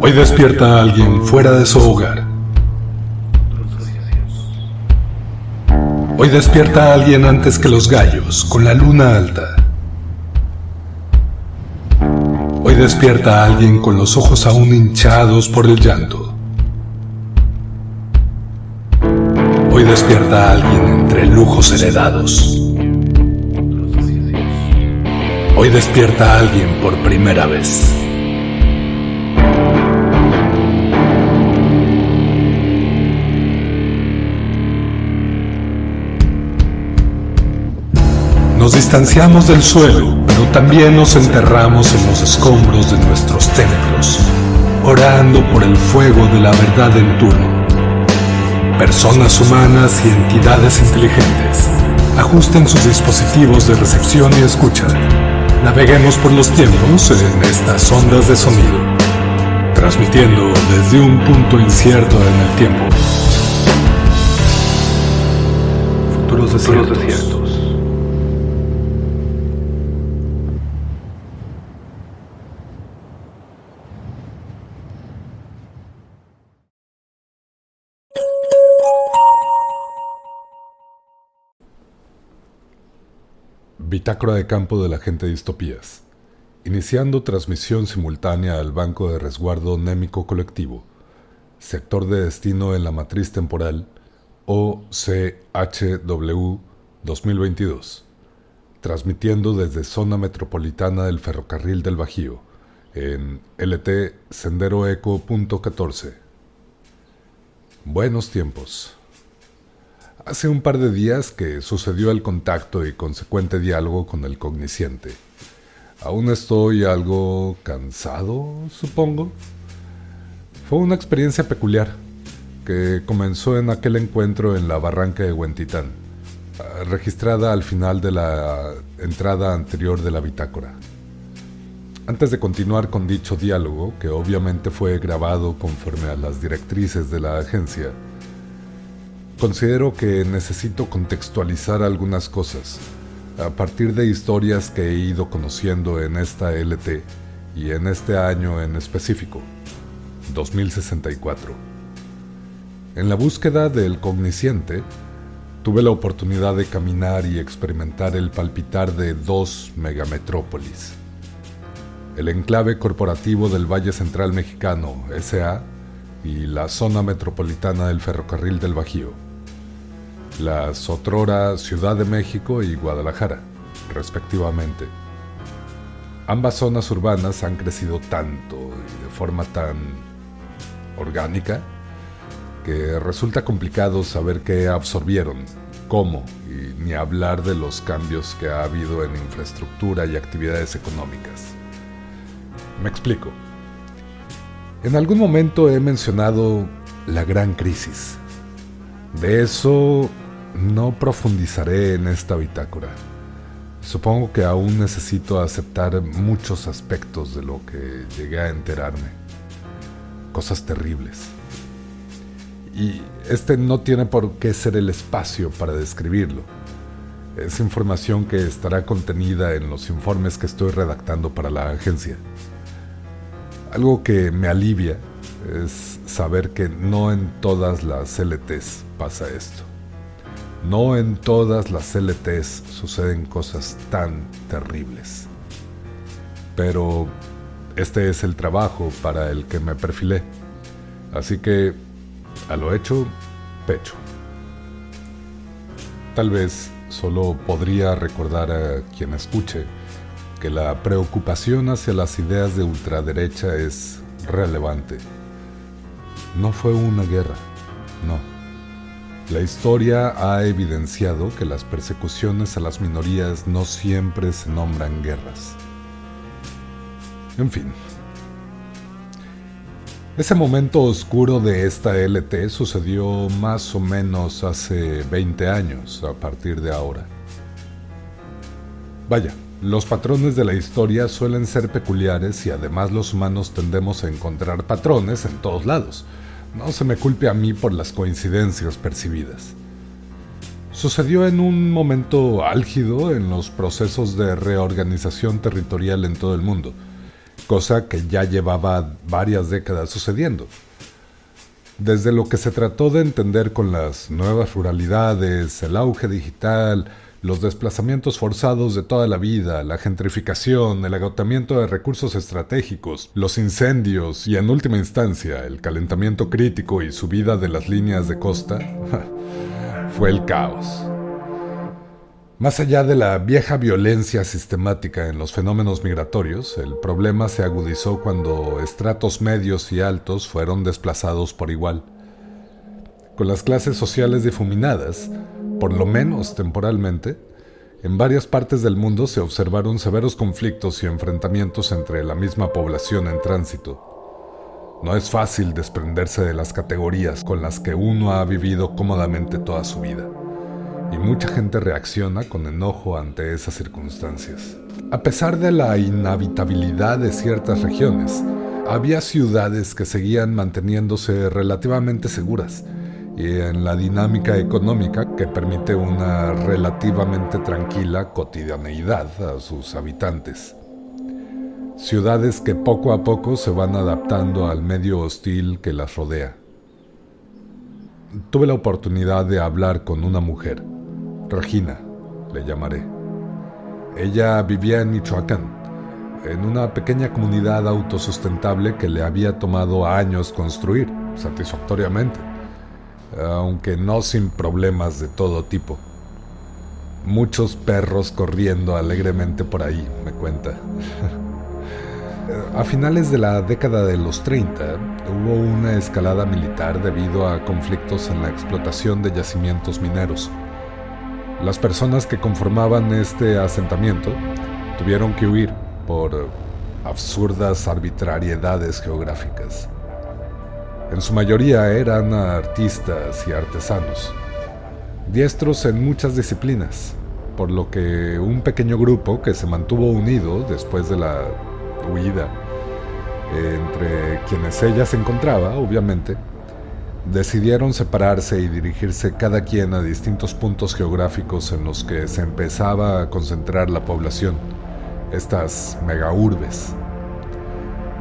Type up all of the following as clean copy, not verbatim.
Hoy despierta a alguien fuera de su hogar. Hoy despierta a alguien antes que los gallos, con la luna alta. Hoy despierta a alguien con los ojos aún hinchados por el llanto. Hoy despierta a alguien entre lujos heredados. Hoy despierta a alguien por primera vez. Nos distanciamos del suelo, pero también nos enterramos en los escombros de nuestros templos, orando por el fuego de la verdad en turno. Personas humanas y entidades inteligentes, ajusten sus dispositivos de recepción y escucha. Naveguemos por los tiempos en estas ondas de sonido, transmitiendo desde un punto incierto en el tiempo. Futuros desiertos. Bitácora de campo del agente Distopías. Iniciando transmisión simultánea al Banco de Resguardo Némico Colectivo. Sector de destino en la matriz temporal OCHW 2022. Transmitiendo desde zona metropolitana del Ferrocarril del Bajío, en LT Sendero Eco .14. Buenos tiempos. Hace un par de días que sucedió el contacto y consecuente diálogo con el cognosciente. Aún estoy algo cansado, supongo. Fue una experiencia peculiar, que comenzó en aquel encuentro en la barranca de Huentitán, registrada al final de la entrada anterior de la bitácora. Antes de continuar con dicho diálogo, que obviamente fue grabado conforme a las directrices de la agencia, considero que necesito contextualizar algunas cosas a partir de historias que he ido conociendo en esta LT y en este año en específico, 2064. En la búsqueda del cognosciente, tuve la oportunidad de caminar y experimentar el palpitar de dos megametrópolis. El enclave corporativo del Valle Central Mexicano, S.A., y la zona metropolitana del Ferrocarril del Bajío. Las otrora Ciudad de México y Guadalajara, respectivamente. Ambas zonas urbanas han crecido tanto y de forma tan orgánica que resulta complicado saber qué absorbieron, cómo, y ni hablar de los cambios que ha habido en infraestructura y actividades económicas. Me explico. En algún momento he mencionado la gran crisis. De eso no profundizaré en esta bitácora. Supongo que aún necesito aceptar muchos aspectos de lo que llegué a enterarme. Cosas terribles. Y este no tiene por qué ser el espacio para describirlo. Es información que estará contenida en los informes que estoy redactando para la agencia. Algo que me alivia es saber que no en todas las LTs pasa esto. No en todas las LTs suceden cosas tan terribles. Pero este es el trabajo para el que me perfilé. Así que, a lo hecho, pecho. Tal vez solo podría recordar a quien escuche que la preocupación hacia las ideas de ultraderecha es relevante. No fue una guerra, no. La historia ha evidenciado que las persecuciones a las minorías no siempre se nombran guerras. En fin. Ese momento oscuro de esta LT sucedió más o menos hace 20 años a partir de ahora. Vaya, los patrones de la historia suelen ser peculiares y además los humanos tendemos a encontrar patrones en todos lados. No se me culpe a mí por las coincidencias percibidas. Sucedió en un momento álgido en los procesos de reorganización territorial en todo el mundo, cosa que ya llevaba varias décadas sucediendo. Desde lo que se trató de entender con las nuevas ruralidades, el auge digital, los desplazamientos forzados de toda la vida, la gentrificación, el agotamiento de recursos estratégicos, los incendios y, en última instancia, el calentamiento crítico y subida de las líneas de costa, fue el caos. Más allá de la vieja violencia sistemática en los fenómenos migratorios, el problema se agudizó cuando estratos medios y altos fueron desplazados por igual. Con las clases sociales difuminadas, por lo menos temporalmente, en varias partes del mundo se observaron severos conflictos y enfrentamientos entre la misma población en tránsito. No es fácil desprenderse de las categorías con las que uno ha vivido cómodamente toda su vida, y mucha gente reacciona con enojo ante esas circunstancias. A pesar de la inhabitabilidad de ciertas regiones, había ciudades que seguían manteniéndose relativamente seguras, y en la dinámica económica que permite una relativamente tranquila cotidianeidad a sus habitantes. Ciudades que poco a poco se van adaptando al medio hostil que las rodea. Tuve la oportunidad de hablar con una mujer, Regina, le llamaré. Ella vivía en Michoacán, en una pequeña comunidad autosustentable que le había tomado años construir, satisfactoriamente, aunque no sin problemas de todo tipo. Muchos perros corriendo alegremente por ahí, me cuenta. A finales de la década de los 30, hubo una escalada militar debido a conflictos en la explotación de yacimientos mineros. Las personas que conformaban este asentamiento tuvieron que huir por absurdas arbitrariedades geográficas. En su mayoría eran artistas y artesanos, diestros en muchas disciplinas, por lo que un pequeño grupo que se mantuvo unido después de la huida, entre quienes ella se encontraba, obviamente, decidieron separarse y dirigirse cada quien a distintos puntos geográficos en los que se empezaba a concentrar la población, estas megaurbes.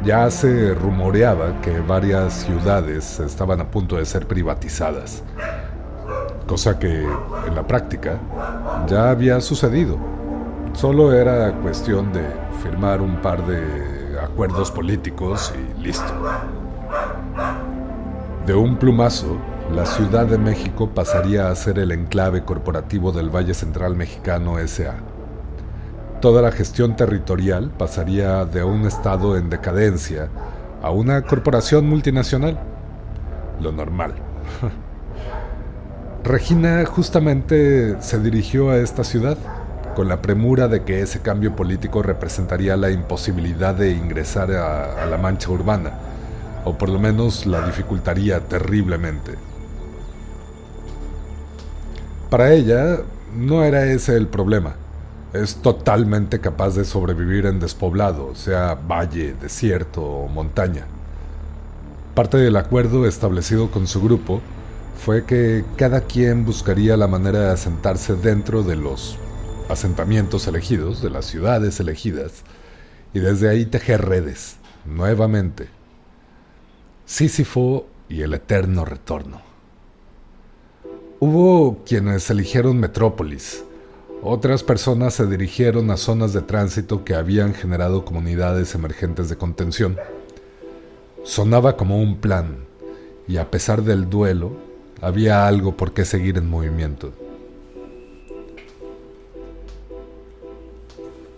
Ya se rumoreaba que varias ciudades estaban a punto de ser privatizadas, cosa que, en la práctica, ya había sucedido. Solo era cuestión de firmar un par de acuerdos políticos y listo. De un plumazo, la Ciudad de México pasaría a ser el enclave corporativo del Valle Central Mexicano S.A. Toda la gestión territorial pasaría de un estado en decadencia a una corporación multinacional. Lo normal. Regina justamente se dirigió a esta ciudad, con la premura de que ese cambio político representaría la imposibilidad de ingresar a la mancha urbana, o por lo menos la dificultaría terriblemente. Para ella, no era ese el problema. Es totalmente capaz de sobrevivir en despoblado, sea valle, desierto o montaña. Parte del acuerdo establecido con su grupo fue que cada quien buscaría la manera de asentarse dentro de los asentamientos elegidos, de las ciudades elegidas, y desde ahí tejer redes, nuevamente. Sísifo y el eterno retorno. Hubo quienes eligieron metrópolis. Otras personas se dirigieron a zonas de tránsito que habían generado comunidades emergentes de contención. Sonaba como un plan, y a pesar del duelo, había algo por qué seguir en movimiento.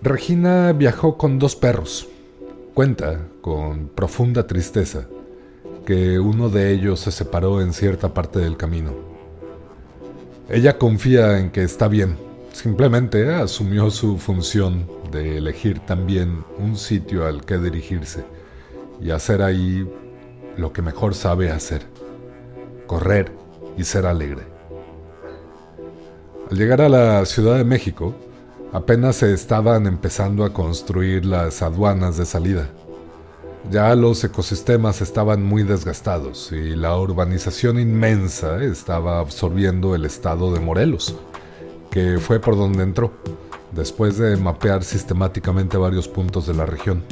Regina viajó con 2 perros. Cuenta, con profunda tristeza, que uno de ellos se separó en cierta parte del camino. Ella confía en que está bien. Simplemente asumió su función de elegir también un sitio al que dirigirse y hacer ahí lo que mejor sabe hacer: correr y ser alegre. Al llegar a la Ciudad de México, apenas se estaban empezando a construir las aduanas de salida. Ya los ecosistemas estaban muy desgastados y la urbanización inmensa estaba absorbiendo el estado de Morelos, que fue por donde entró, después de mapear sistemáticamente varios puntos de la región.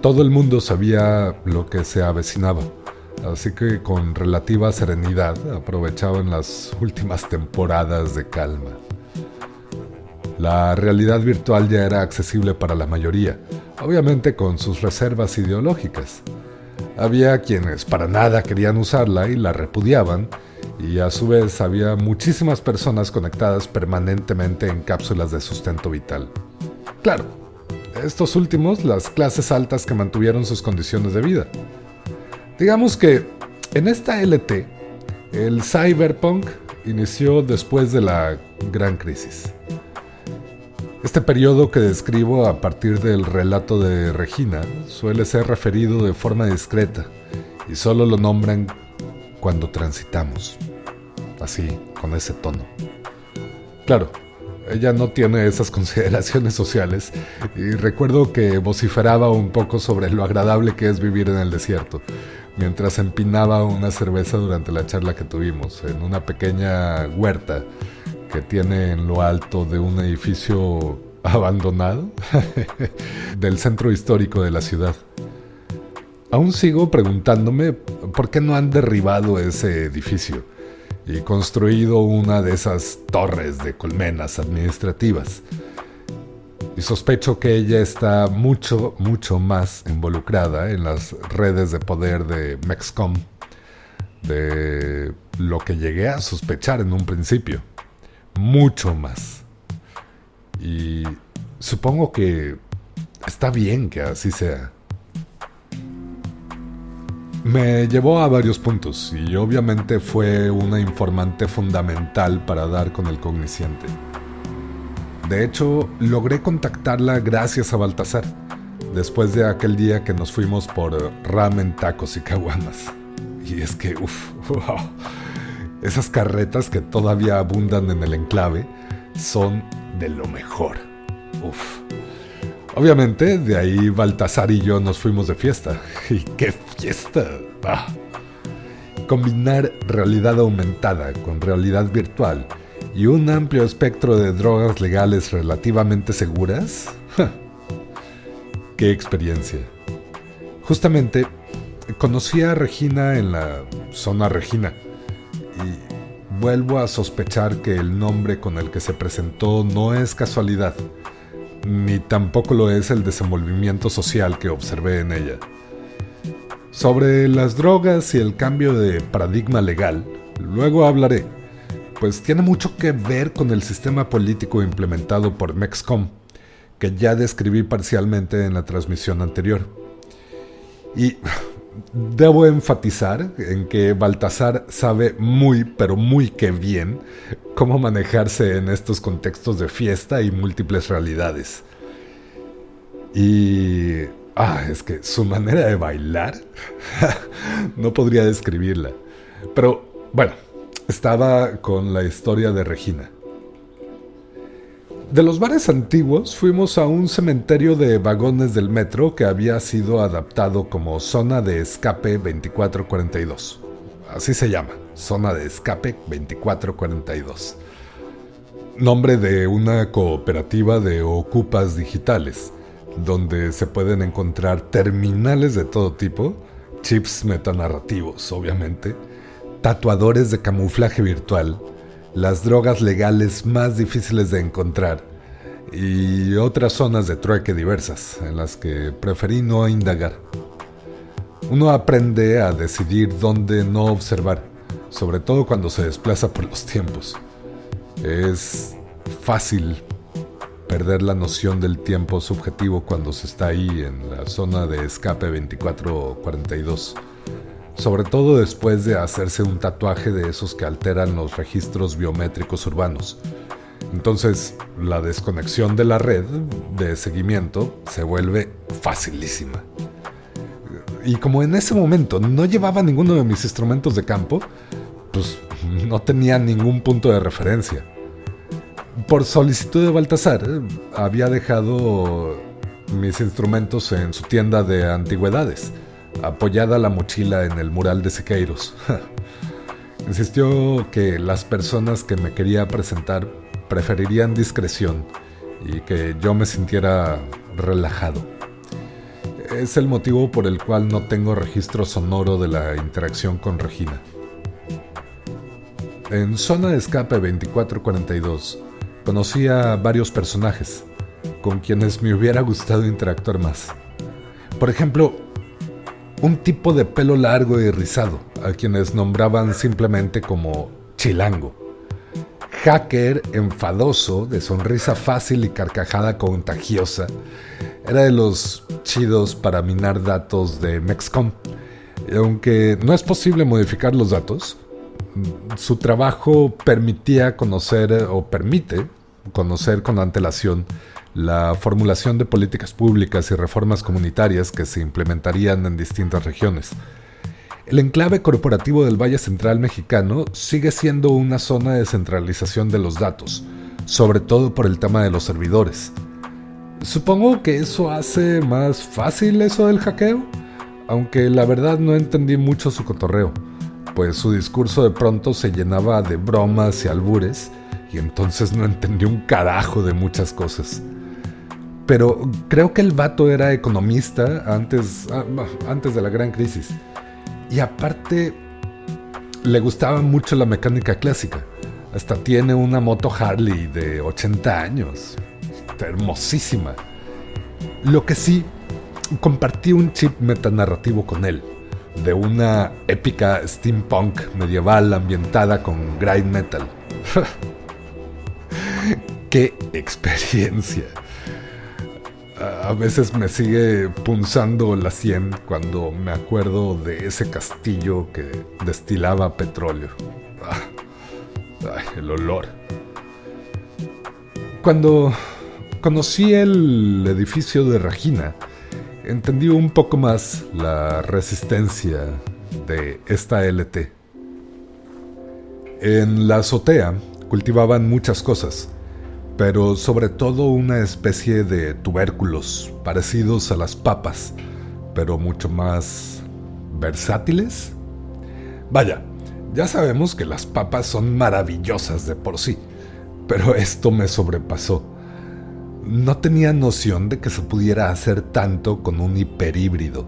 Todo el mundo sabía lo que se avecinaba, así que con relativa serenidad aprovechaban las últimas temporadas de calma. La realidad virtual ya era accesible para la mayoría, obviamente con sus reservas ideológicas. Había quienes para nada querían usarla y la repudiaban, y a su vez había muchísimas personas conectadas permanentemente en cápsulas de sustento vital. Claro, estos últimos, las clases altas que mantuvieron sus condiciones de vida. Digamos que en esta LT, el cyberpunk inició después de la Gran Crisis. Este periodo que describo a partir del relato de Regina suele ser referido de forma discreta y solo lo nombran cuando transitamos, así, con ese tono. Claro, ella no tiene esas consideraciones sociales y recuerdo que vociferaba un poco sobre lo agradable que es vivir en el desierto, mientras empinaba una cerveza durante la charla que tuvimos en una pequeña huerta que tiene en lo alto de un edificio abandonado del centro histórico de la ciudad. Aún sigo preguntándome por qué no han derribado ese edificio y construido una de esas torres de colmenas administrativas. Y sospecho que ella está mucho más involucrada en las redes de poder de Mexcom de lo que llegué a sospechar en un principio. Mucho más. Y supongo que está bien que así sea. Me llevó a varios puntos y obviamente fue una informante fundamental para dar con el cognosciente. De hecho, logré contactarla gracias a Baltasar, después de aquel día que nos fuimos por ramen, tacos y caguamas. Y es que, wow, esas carretas que todavía abundan en el enclave son de lo mejor. Obviamente, de ahí Baltasar y yo nos fuimos de fiesta. ¡Y qué fiesta! Combinar realidad aumentada con realidad virtual y un amplio espectro de drogas legales relativamente seguras. ¡Qué experiencia! Justamente, conocí a Regina en la zona Regina y vuelvo a sospechar que el nombre con el que se presentó no es casualidad, ni tampoco lo es el desenvolvimiento social que observé en ella. Sobre las drogas y el cambio de paradigma legal, luego hablaré, pues tiene mucho que ver con el sistema político implementado por Mexcom, que ya describí parcialmente en la transmisión anterior. Y debo enfatizar en que Baltasar sabe muy, pero muy que bien cómo manejarse en estos contextos de fiesta y múltiples realidades. Y es que su manera de bailar no podría describirla. Pero bueno, estaba con la historia de Regina. De los bares antiguos fuimos a un cementerio de vagones del metro que había sido adaptado como Zona de Escape 2442. Así se llama, Zona de Escape 2442. Nombre de una cooperativa de ocupas digitales, donde se pueden encontrar terminales de todo tipo, chips metanarrativos, obviamente, tatuadores de camuflaje virtual, las drogas legales más difíciles de encontrar y otras zonas de trueque diversas en las que preferí no indagar. Uno aprende a decidir dónde no observar, sobre todo cuando se desplaza por los tiempos. Es fácil perder la noción del tiempo subjetivo cuando se está ahí en la zona de escape 2442. Sobre todo después de hacerse un tatuaje de esos que alteran los registros biométricos urbanos. Entonces, la desconexión de la red de seguimiento se vuelve facilísima. Y como en ese momento no llevaba ninguno de mis instrumentos de campo, pues no tenía ningún punto de referencia. Por solicitud de Baltasar, había dejado mis instrumentos en su tienda de antigüedades, apoyada la mochila en el mural de Siqueiros. Insistió que las personas que me quería presentar preferirían discreción y que yo me sintiera relajado. Es el motivo por el cual no tengo registro sonoro de la interacción con Regina. En Zona de Escape 2442 conocí a varios personajes con quienes me hubiera gustado interactuar más. Por ejemplo, un tipo de pelo largo y rizado, a quienes nombraban simplemente como Chilango. Hacker enfadoso, de sonrisa fácil y carcajada contagiosa. Era de los chidos para minar datos de Mexcom. Y aunque no es posible modificar los datos, su trabajo permite conocer con antelación la formulación de políticas públicas y reformas comunitarias que se implementarían en distintas regiones. El enclave corporativo del Valle Central mexicano sigue siendo una zona de centralización de los datos, sobre todo por el tema de los servidores. Supongo que eso hace más fácil eso del hackeo, aunque la verdad no entendí mucho su cotorreo, pues su discurso de pronto se llenaba de bromas y albures, y entonces no entendí un carajo de muchas cosas. Pero creo que el vato era economista antes de la gran crisis. Y aparte, le gustaba mucho la mecánica clásica. Hasta tiene una moto Harley de 80 años. Está hermosísima. Lo que sí, compartí un chip metanarrativo con él, de una épica steampunk medieval ambientada con grind metal. ¡Qué experiencia! A veces me sigue punzando la sien cuando me acuerdo de ese castillo que destilaba petróleo. Ay, el olor. Cuando conocí el edificio de Regina, entendí un poco más la resistencia de esta LT. En la azotea cultivaban muchas cosas, pero sobre todo una especie de tubérculos parecidos a las papas, pero mucho más versátiles. Vaya, ya sabemos que las papas son maravillosas de por sí, pero esto me sobrepasó. No tenía noción de que se pudiera hacer tanto con un hiperhíbrido.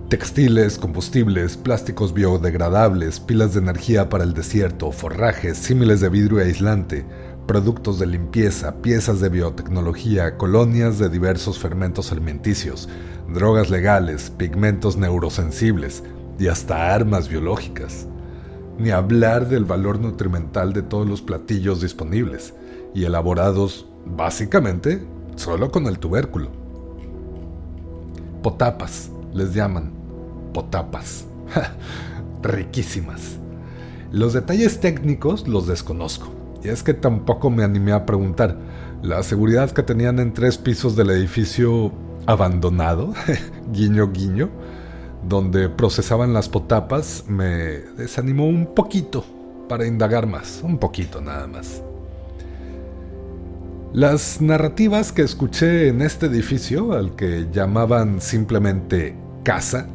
Textiles, combustibles, plásticos biodegradables, pilas de energía para el desierto, forrajes, símiles de vidrio aislante, productos de limpieza, piezas de biotecnología, colonias de diversos fermentos alimenticios, drogas legales, pigmentos neurosensibles y hasta armas biológicas. Ni hablar del valor nutrimental de todos los platillos disponibles y elaborados básicamente solo con el tubérculo. Potapas, les llaman. Potapas. Riquísimas. Los detalles técnicos los desconozco. Y es que tampoco me animé a preguntar. La seguridad que tenían en 3 pisos del edificio abandonado, guiño guiño, donde procesaban las potapas, me desanimó un poquito para indagar más, un poquito nada más. Las narrativas que escuché en este edificio, al que llamaban simplemente casa,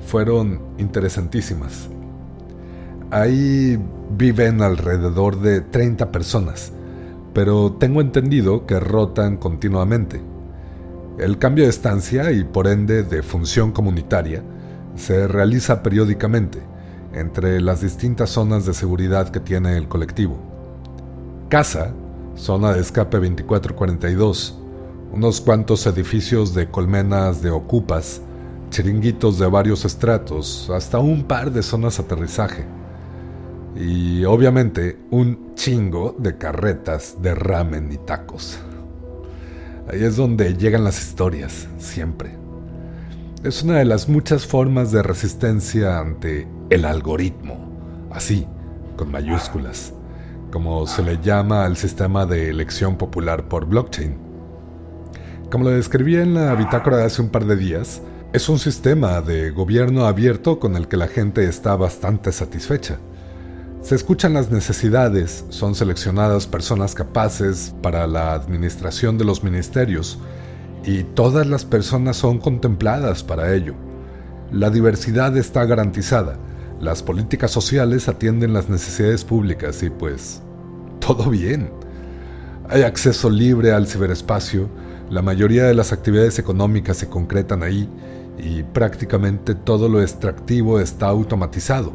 fueron interesantísimas. Ahí viven alrededor de 30 personas, pero tengo entendido que rotan continuamente. El cambio de estancia y por ende de función comunitaria se realiza periódicamente entre las distintas zonas de seguridad que tiene el colectivo. Casa, Zona de Escape 2442, unos cuantos edificios de colmenas de ocupas, chiringuitos de varios estratos, hasta un par de zonas de aterrizaje. Y obviamente un chingo de carretas de ramen y tacos. Ahí es donde llegan las historias, siempre. Es una de las muchas formas de resistencia ante el algoritmo, así, con mayúsculas, como se le llama al sistema de elección popular por blockchain. Como lo describí en la bitácora de hace un par de días, es un sistema de gobierno abierto con el que la gente está bastante satisfecha. Se escuchan las necesidades, son seleccionadas personas capaces para la administración de los ministerios y todas las personas son contempladas para ello. La diversidad está garantizada, las políticas sociales atienden las necesidades públicas y pues, todo bien. Hay acceso libre al ciberespacio, La mayoría de las actividades económicas se concretan ahí y prácticamente todo lo extractivo está automatizado.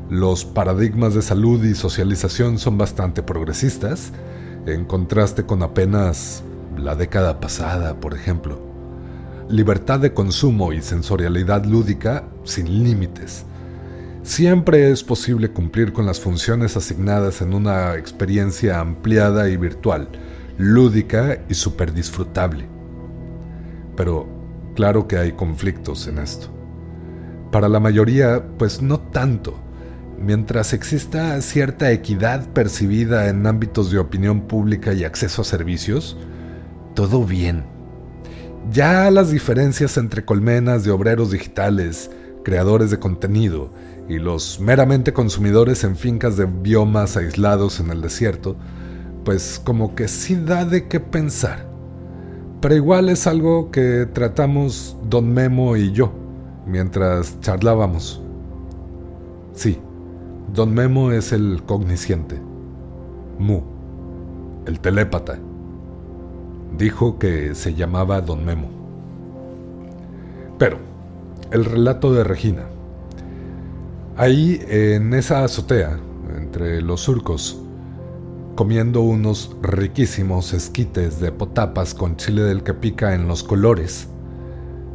Los paradigmas de salud y socialización son bastante progresistas, en contraste con apenas la década pasada, por ejemplo. Libertad de consumo y sensorialidad lúdica sin límites. Siempre es posible cumplir con las funciones asignadas en una experiencia ampliada y virtual, lúdica y súper disfrutable. Pero claro que hay conflictos en esto. Para la mayoría, pues no tanto. Mientras exista cierta equidad percibida en ámbitos de opinión pública y acceso a servicios, todo bien. Ya las diferencias entre colmenas de obreros digitales, creadores de contenido y los meramente consumidores en fincas de biomas aislados en el desierto, pues como que sí da de qué pensar. Pero igual es algo que tratamos don Memo y yo mientras charlábamos. Sí, don Memo es el cognisciente. Mu, el telépata. Dijo que se llamaba don Memo. Pero, el relato de Regina. Ahí, en esa azotea, entre los surcos, comiendo unos riquísimos esquites de potapas con chile del que pica en los colores,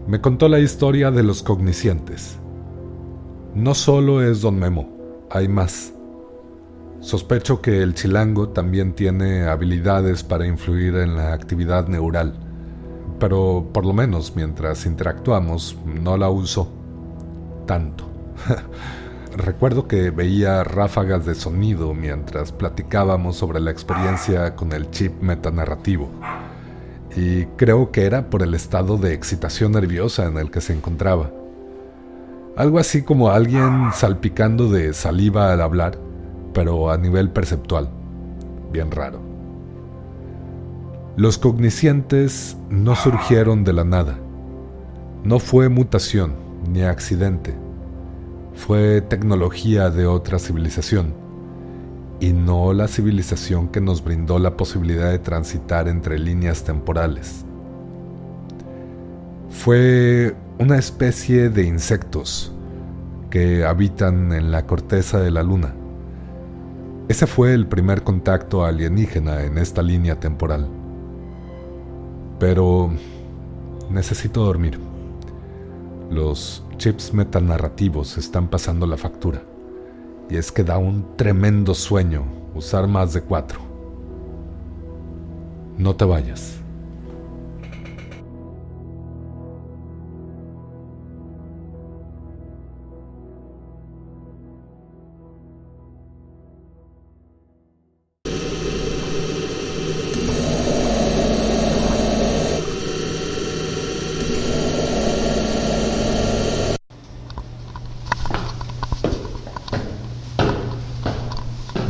me contó la historia de los cogniscientes. No solo es don Memo, hay más. Sospecho que el chilango también tiene habilidades para influir en la actividad neural, pero por lo menos mientras interactuamos no la uso tanto. Recuerdo que veía ráfagas de sonido mientras platicábamos sobre la experiencia con el chip metanarrativo, y creo que era por el estado de excitación nerviosa en el que se encontraba. Algo así como alguien salpicando de saliva al hablar, pero a nivel perceptual. Bien raro. Los cogniscientes no surgieron de la nada. No fue mutación ni accidente. Fue tecnología de otra civilización, y no la civilización que nos brindó la posibilidad de transitar entre líneas temporales. Fue una especie de insectos que habitan en la corteza de la luna. Ese fue el primer contacto alienígena en esta línea temporal. Pero necesito dormir. Los chips metanarrativos están pasando la factura, y es que da un tremendo sueño usar más de 4. No te vayas.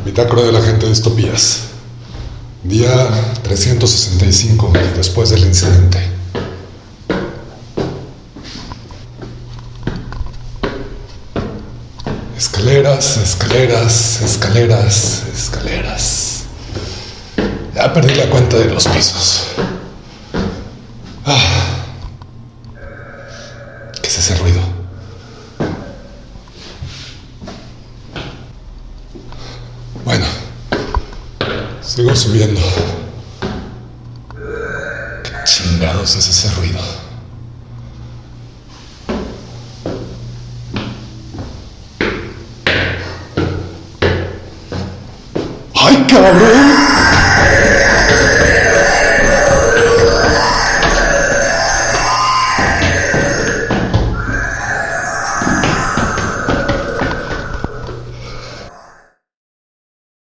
Bitácora del agente de Distopías. Día 365 después del incidente. Escaleras, escaleras, escaleras, escaleras. Ya perdí la cuenta de los pisos. ¿Qué es ese ruido? Bueno, sigo subiendo. ¿Qué chingados es ese ruido? ¡Ay, cabrón!